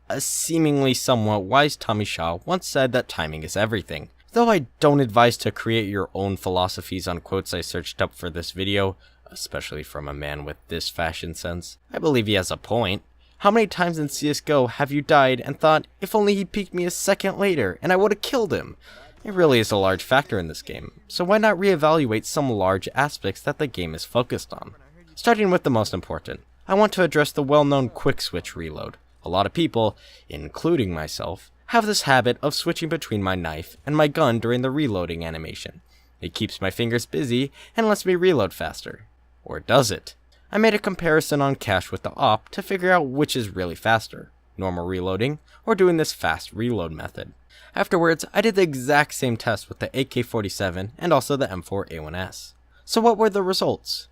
A seemingly somewhat wise Tommy Shaw once said that timing is everything. Though I don't advise to create your own philosophies on quotes I searched up for this video, especially from a man with this fashion sense, I believe he has a point. How many times in CSGO have you died and thought, if only he peeked me a second later and I would have killed him? It really is a large factor in this game, so why not reevaluate some large aspects that the game is focused on? Starting with the most important, I want to address the well-known Quickswitch Reload. A lot of people, including myself, have this habit of switching between my knife and my gun during the reloading animation. It keeps my fingers busy and lets me reload faster. Or does it? I made a comparison on cache with the op to figure out which is really faster, normal reloading or doing this fast reload method. Afterwards, I did the exact same test with the AK-47 and also the M4A1S. So what were the results?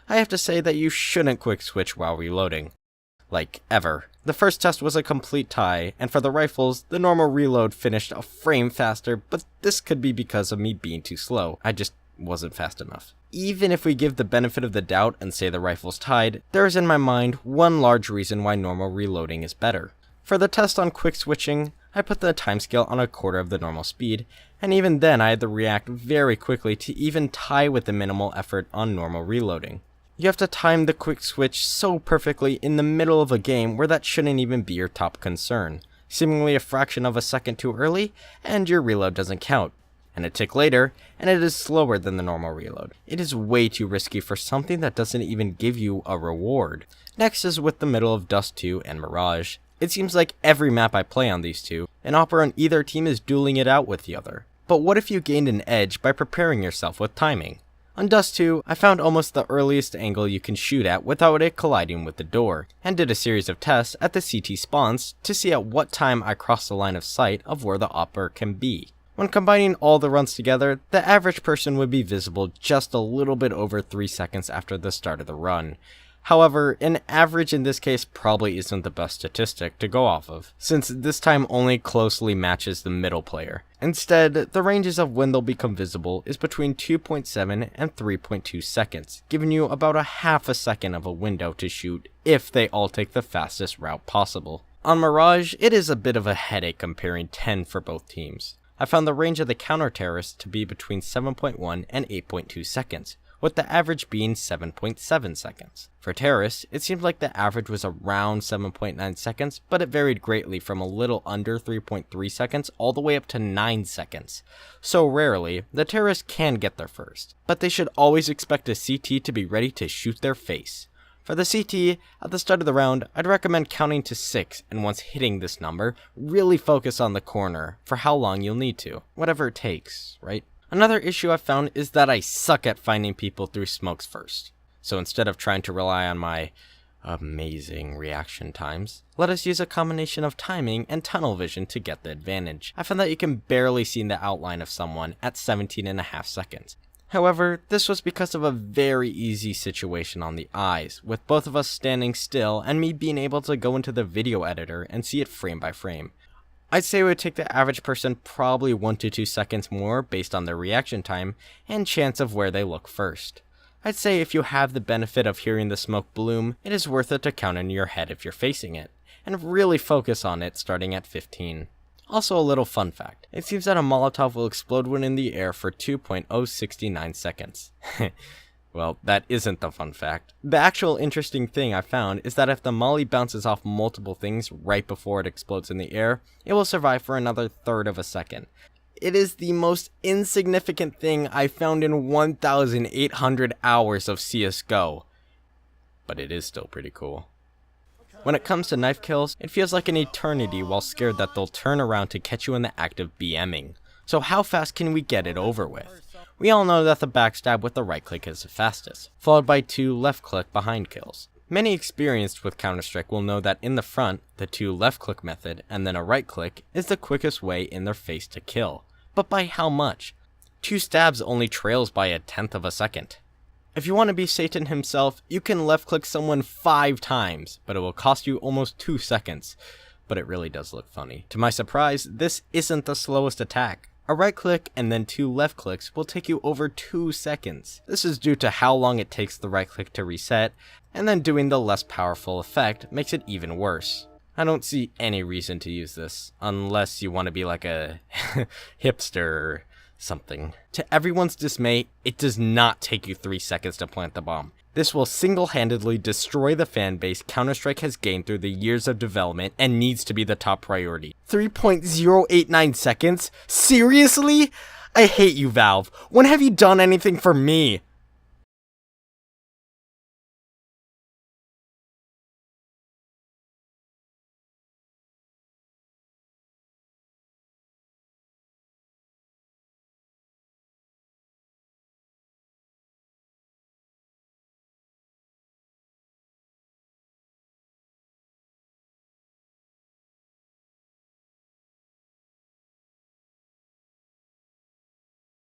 I have to say that you shouldn't quick switch while reloading. Like, ever. The first test was a complete tie, and for the rifles, the normal reload finished a frame faster, but this could be because of me being too slow. I just wasn't fast enough. Even if we give the benefit of the doubt and say the rifle's tied, there is in my mind one large reason why normal reloading is better. For the test on quick switching, I put the timescale on 1/4 of the normal speed, and even then I had to react very quickly to even tie with the minimal effort on normal reloading. You have to time the quick switch so perfectly in the middle of a game where that shouldn't even be your top concern. Seemingly a fraction of a second too early, and your reload doesn't count. And a tick later, and it is slower than the normal reload. It is way too risky for something that doesn't even give you a reward. Next is with the middle of Dust 2 and Mirage. It seems like every map I play on these two, an opera on either team is dueling it out with the other. But what if you gained an edge by preparing yourself with timing? On Dust 2, I found almost the earliest angle you can shoot at without it colliding with the door, and did a series of tests at the CT spawns to see at what time I crossed the line of sight of where the opera can be. When combining all the runs together, the average person would be visible just a little bit over 3 seconds after the start of the run. However, an average in this case probably isn't the best statistic to go off of, since this time only closely matches the middle player. Instead, the ranges of when they'll become visible is between 2.7 and 3.2 seconds, giving you about a half a second of a window to shoot if they all take the fastest route possible. On Mirage, it is a bit of a headache comparing 10 for both teams. I found the range of the counter-terrorists to be between 7.1 and 8.2 seconds, with the average being 7.7 seconds. For terrorists, it seemed like the average was around 7.9 seconds, but it varied greatly from a little under 3.3 seconds all the way up to 9 seconds. So rarely, the terrorists can get there first, but they should always expect a CT to be ready to shoot their face. For the CT, at the start of the round, I'd recommend counting to 6, and once hitting this number, really focus on the corner for how long you'll need to. Whatever it takes, right? Another issue I've found is that I suck at finding people through smokes first. So instead of trying to rely on my amazing reaction times, let us use a combination of timing and tunnel vision to get the advantage. I found that you can barely see the outline of someone at 17.5 seconds. However, this was because of a very easy situation on the eyes, with both of us standing still and me being able to go into the video editor and see it frame by frame. I'd say it would take the average person probably 1 to 2 seconds more based on their reaction time and chance of where they look first. I'd say if you have the benefit of hearing the smoke bloom, it is worth it to count in your head if you're facing it, and really focus on it starting at 15. Also a little fun fact, it seems that a Molotov will explode when in the air for 2.069 seconds. Well, that isn't the fun fact. The actual interesting thing I found is that if the molly bounces off multiple things right before it explodes in the air, it will survive for another 1/3 of a second. It is the most insignificant thing I found in 1,800 hours of CSGO. But it is still pretty cool. When it comes to knife kills, it feels like an eternity while scared that they'll turn around to catch you in the act of BMing. So how fast can we get it over with? We all know that the backstab with the right click is the fastest, followed by 2 left click behind kills. Many experienced with Counter-Strike will know that in the front, the 2 left click method and then a right click is the quickest way in their face to kill. But by how much? 2 stabs only trails by 1/10 of a second. If you want to be Satan himself, you can left click someone 5 times, but it will cost you almost 2 seconds. But it really does look funny. To my surprise, this isn't the slowest attack. A right click and then 2 left clicks will take you over 2 seconds. This is due to how long it takes the right click to reset, and then doing the less powerful effect makes it even worse. I don't see any reason to use this, unless you want to be like a hipster or something. To everyone's dismay, it does not take you 3 seconds to plant the bomb. This will single-handedly destroy the fanbase Counter-Strike has gained through the years of development and needs to be the top priority. 3.089 seconds? Seriously? I hate you, Valve. When have you done anything for me?